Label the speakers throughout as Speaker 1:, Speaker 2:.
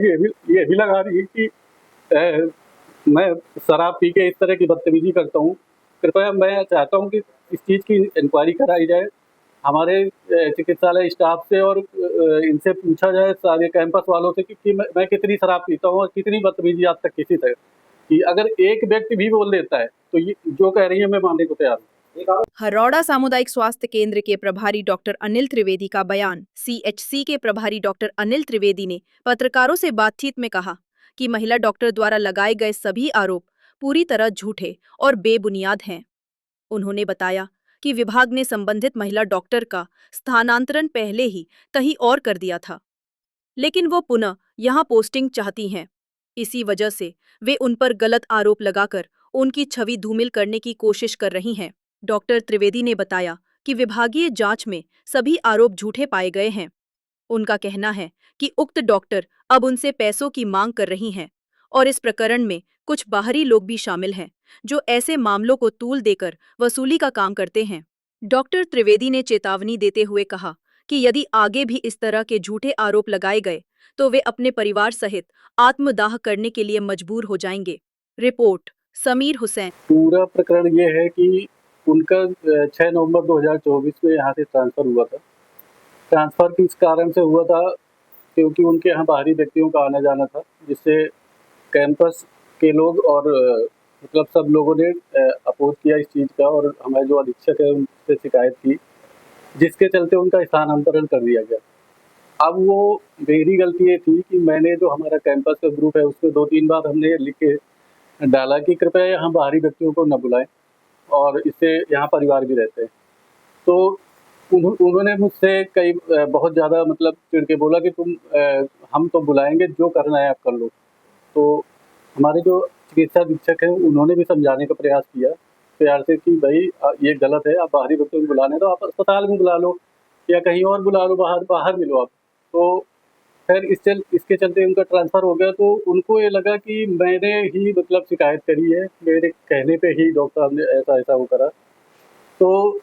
Speaker 1: ये भी लगा रही है कि मैं शराब पी के इस तरह की बदतमीजी करता हूँ। कृपया मैं चाहता हूँ कि इस चीज़ की इंक्वायरी कराई जाए। हमारे चिकित्सालय स्टाफ से और इनसे पूछा जाए सारे कैंपस वालों से कि मैं कितनी शराब पीता हूँ और कितनी बदतमीजी आज तक किसी से कि अगर एक व्यक्ति भी बोल देता है, तो ये जो कह रही है मैं मानने को तैयार हूँ।
Speaker 2: हरौड़ा सामुदायिक स्वास्थ्य केंद्र के प्रभारी डॉक्टर अनिल त्रिवेदी का बयान। सीएचसी के प्रभारी डॉक्टर अनिल त्रिवेदी ने पत्रकारों से बातचीत में कहा कि महिला डॉक्टर द्वारा लगाए गए सभी आरोप पूरी तरह झूठे और बेबुनियाद हैं। उन्होंने बताया कि विभाग ने संबंधित महिला डॉक्टर का स्थानांतरण पहले ही कहीं और कर दिया था, लेकिन वो पुनः यहां पोस्टिंग चाहती हैं। इसी वजह से वे उन पर गलत आरोप लगाकर उनकी छवि धूमिल करने की कोशिश कर रही हैं। डॉक्टर त्रिवेदी ने बताया कि विभागीय जांच में सभी आरोप झूठे पाए गए हैं। उनका कहना है कि उक्त डॉक्टर अब उनसे पैसों की मांग कर रही हैं और इस प्रकरण में कुछ बाहरी लोग भी शामिल हैं, जो ऐसे मामलों को तूल देकर वसूली का काम करते हैं। डॉक्टर त्रिवेदी ने चेतावनी देते हुए कहा कि यदि आगे भी इस तरह के झूठे आरोप लगाए गए तो वे अपने परिवार सहित आत्मदाह करने के लिए मजबूर हो जाएंगे। रिपोर्ट समीर हुसैन।
Speaker 1: पूरा प्रकरण ये है कि उनका 6 नवंबर 2024 में यहाँ से ट्रांसफ़र हुआ था। ट्रांसफ़र किस कारण से हुआ था, क्योंकि उनके यहाँ बाहरी व्यक्तियों का आना-जाना था, जिससे कैंपस के लोग और मतलब सब लोगों ने अपोज़ किया इस चीज़ का और हमारे जो अधीक्षक है उनसे शिकायत की, जिसके चलते उनका स्थानांतरण कर दिया गया। अब वो मेरी गलती ये थी कि मैंने जो हमारा कैंपस का ग्रुप है उसमें 2-3 बार हमने लिख के डाला कि कृपया यहाँ बाहरी व्यक्तियों को न बुलाएँ और इससे यहाँ परिवार भी रहते हैं। तो उन्होंने मुझसे कई बहुत ज़्यादा मतलब चिढ़ के बोला कि हम तो बुलाएँगे, जो करना है आप कर लो। तो हमारे जो चिकित्सा अधीक्षक हैं उन्होंने भी समझाने का प्रयास किया, प्यार से कि भई ये गलत है, आप बाहरी व्यक्तियों को बुलाना है तो आप अस्पताल में बुला लो या कहीं और बुला लो, बाहर मिलो आप। तो खैर इसके चलते उनका ट्रांसफ़र हो गया, तो उनको ये लगा कि मैंने ही मतलब शिकायत करी है, मेरे कहने पे ही डॉक्टर साहब ने ऐसा-ऐसा वो करा। तो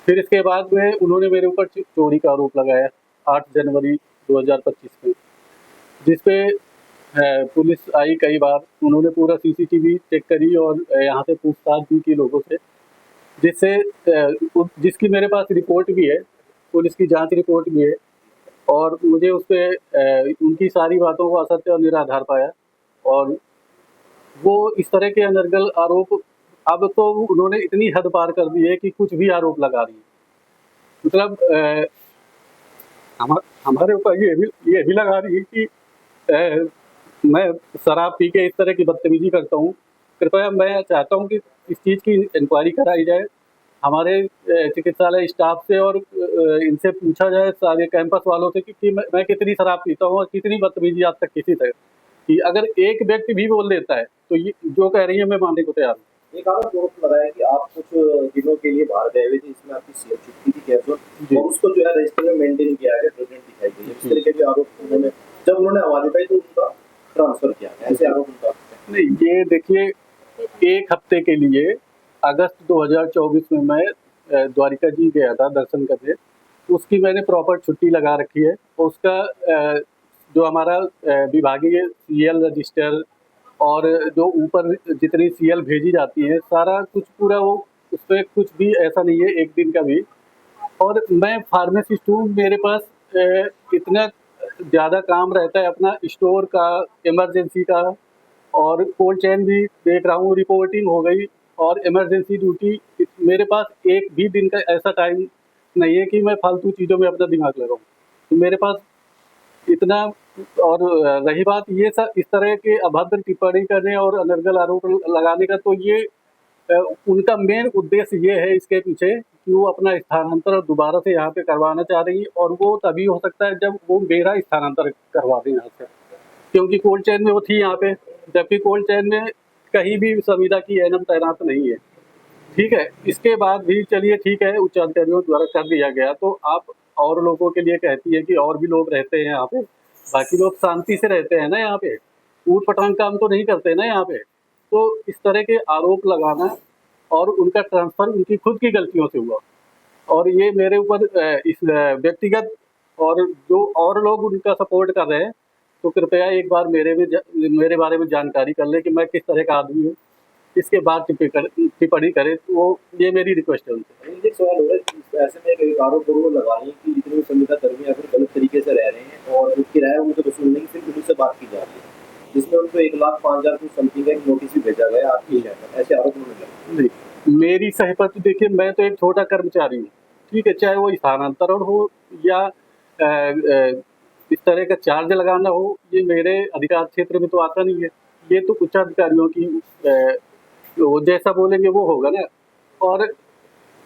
Speaker 1: फिर इसके बाद में उन्होंने मेरे ऊपर चोरी का आरोप लगाया 8 जनवरी 2025 में, जिस पे पुलिस आई कई बार, उन्होंने पूरा सीसीटीवी चेक करी और यहाँ से पूछताछ भी की लोगों से, जिससे जिसकी मेरे पास रिपोर्ट भी है, पुलिस की जाँच रिपोर्ट भी है और मुझे उसपे उनकी सारी बातों को असत्य और निराधार पाया और वो इस तरह के अनर्गल आरोप अब तो उन्होंने इतनी हद पार कर दी है कि कुछ भी आरोप लगा रही है। मतलब हमारे ऊपर ये भी लगा रही है कि मैं शराब पी के इस तरह की बदतमीजी करता हूँ। कृपया मैं चाहता हूँ कि इस चीज़ की इंक्वायरी कराई जाए। हमारे चिकित्सालय स्टाफ से और इनसे पूछा जाए सारे कैंपस वालों से कि मैं कितनी शराब पीता हूँ और कितनी बदतमीजी आज तक किसी से कि अगर एक व्यक्ति भी बोल देता है, तो ये जो कह रही है मैं मानने को तैयार हूँ।
Speaker 3: एक आरोप लगाया कि आप कुछ दिनों के लिए बाहर गए हुए थे, इसमें आपकी छुट्टी थी कैसे और उसको जो है रजिस्टर में मेंटेन किया गया, प्रेजेंट दिखाई गई। इस तरह के भी आरोप उन्होंने आवाज उठाई तो उनका ट्रांसफर किया, ऐसे आरोप उनका
Speaker 1: नहीं। ये देखिए, 1 हफ्ते के लिए अगस्त 2024 में मैं द्वारिका जी गया था दर्शन करने। उसकी मैंने प्रॉपर छुट्टी लगा रखी है। उसका जो हमारा विभागीय सीएल रजिस्टर और जो ऊपर जितनी सीएल भेजी जाती है, सारा कुछ पूरा वो उसपे कुछ भी ऐसा नहीं है एक दिन का भी। और मैं फार्मासिस्ट हूँ, मेरे पास इतना ज़्यादा काम रहता है अपना स्टोर का, इमरजेंसी का और कोल्ड चेन भी देख रहा हूँ, रिपोर्टिंग हो गई और इमरजेंसी ड्यूटी। मेरे पास एक भी दिन का ऐसा टाइम नहीं है कि मैं फालतू चीज़ों में अपना दिमाग लगाऊँ। तो मेरे पास इतना और रही बात ये इस तरह के अभद्र टिप्पणी करने और अनर्गल आरोप लगाने का, तो ये उनका मेन उद्देश्य ये है इसके पीछे कि वो अपना स्थानांतरण दोबारा से यहाँ पे करवाना चाह रही है और वो तभी हो सकता है जब वो मेरा स्थानांतरण करवा दें यहाँ से, क्योंकि कोल्ड चेन में वो थी यहाँ पे, जबकि कोल्ड चेन में कहीं भी संविदा की एनएम तैनात नहीं है। ठीक है, इसके बाद भी चलिए ठीक है, उच्च अधिकारियों द्वारा कर दिया गया, तो आप और लोगों के लिए कहती है कि और भी लोग रहते हैं यहाँ पे, बाकी लोग शांति से रहते हैं ना यहाँ पे, ऊट-पटांग काम तो नहीं करते ना यहाँ पे। तो इस तरह के आरोप लगाना और उनका ट्रांसफ़र उनकी खुद की गलतियों से हुआ और ये मेरे ऊपर इस व्यक्तिगत और जो और लोग उनका सपोर्ट कर रहे हैं, तो कृपया एक बार मेरे बारे में जानकारी कर ले कि मैं किस तरह का आदमी हूँ, इसके बाद टिप्पणी करे, तो वो ये मेरी रिक्वेस्ट है उनसे।
Speaker 3: एक सवाल हो रहा है कि ऐसे में एक आरोप वो लगा रही है कि जितने भी संविदा कर्मी या फिर गलत तरीके से रह रहे हैं और जो किराया उनको वसूल नहीं, सिर्फ उनसे बात की जा रही है, जिसमें उनको 1,05,000 कुछ समथिंग का एक नोटिस भी भेजा गया आपकी शहर में, ऐसे आरोप उन्होंने लगाए।
Speaker 1: नहीं, मेरी सही पर तो देखिए, मैं तो एक छोटा कर्मचारी हूँ, ठीक है, चाहे वो स्थानांतरण हो या इस तरह का चार्ज लगाना हो, ये मेरे अधिकार क्षेत्र में तो आता नहीं है। ये तो उच्च अधिकारियों की वो जैसा बोलेंगे वो होगा ना। और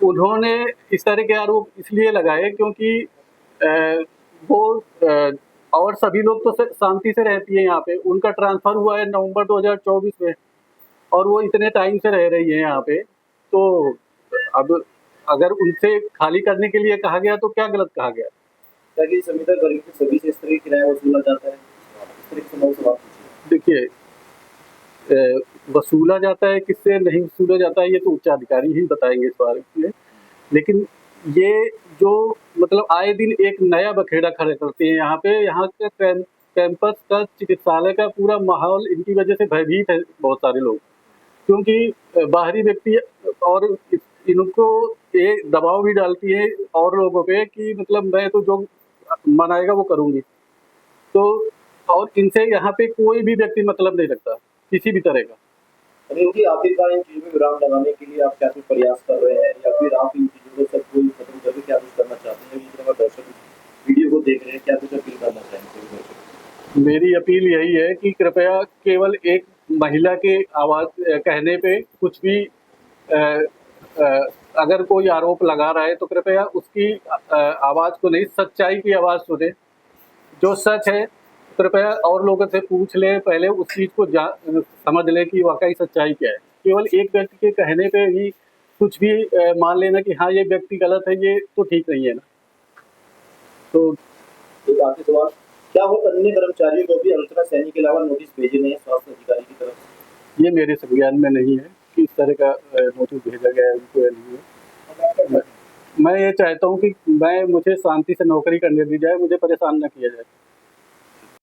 Speaker 1: उन्होंने इस तरह के आरोप इसलिए लगाए क्योंकि वो और सभी लोग तो शांति से रहती है यहाँ पे। उनका ट्रांसफ़र हुआ है नवंबर 2024 में और वो इतने टाइम से रह रही है यहाँ पे। तो अब अगर उनसे खाली करने के लिए कहा गया तो क्या गलत कहा गया?
Speaker 3: ताकि संविदा कर्मी के सभी से इस तरह का किराया वसूला जाता है, इस तरह के सवाल से बात पूछिए।
Speaker 1: देखिए, वसूला जाता है किससे, नहीं वसूला जाता है, ये तो उच्चाधिकारी ही बताएंगे इस बारे में। लेकिन ये जो मतलब आए दिन एक नया बखेड़ा खड़ा करते हैं यहाँ पे। यहाँ के कैंपस का, चिकित्सालय का पूरा माहौल इनकी वजह से भयभीत है बहुत सारे लोग, क्योंकि बाहरी व्यक्ति और इनको ये दबाव भी डालती है और लोगों पे कि मतलब मैं तो जो मन आएगा वो करूँगी। तो और इनसे यहाँ पे कोई भी व्यक्ति मतलब नहीं रखता किसी भी तरह का।
Speaker 3: अनिल जी, आखिरकार इन चीज़ों में विराम लगाने के लिए आप क्या कुछ प्रयास कर रहे हैं या फिर आप इन चीज़ों को सब कोई खत्म करके क्या कुछ करना चाहते हैं? जिस तरह दर्शक वीडियो को देख रहे हैं, क्या कुछ अपील करना चाहेंगे?
Speaker 1: मेरी अपील यही है कि कृपया केवल एक महिला के आवाज़ कहने पे कुछ भी अगर कोई आरोप लगा रहा है तो कृपया उसकी आवाज़ को नहीं, सच्चाई की आवाज़ सुने। जो सच है कृपया और लोगों से पूछ ले, पहले उस चीज़ को समझ ले कि वाकई सच्चाई क्या है। केवल एक व्यक्ति के कहने पे ही कुछ भी मान लेना कि हाँ ये व्यक्ति गलत है, ये तो ठीक नहीं है ना। तो
Speaker 3: एक आखिरी सवाल, क्या वो अन्य कर्मचारियों को भी अर्चना सैनी के अलावा नोटिस भेजे गए हैं स्वास्थ्य अधिकारी की तरफ से?
Speaker 1: ये मेरे संज्ञान में नहीं है कि इस तरह का नोटिस भेजा गया है उनको या नहीं है। मैं ये चाहता हूँ कि मुझे शांति से नौकरी करने दी जाए, मुझे परेशान न किया जाए।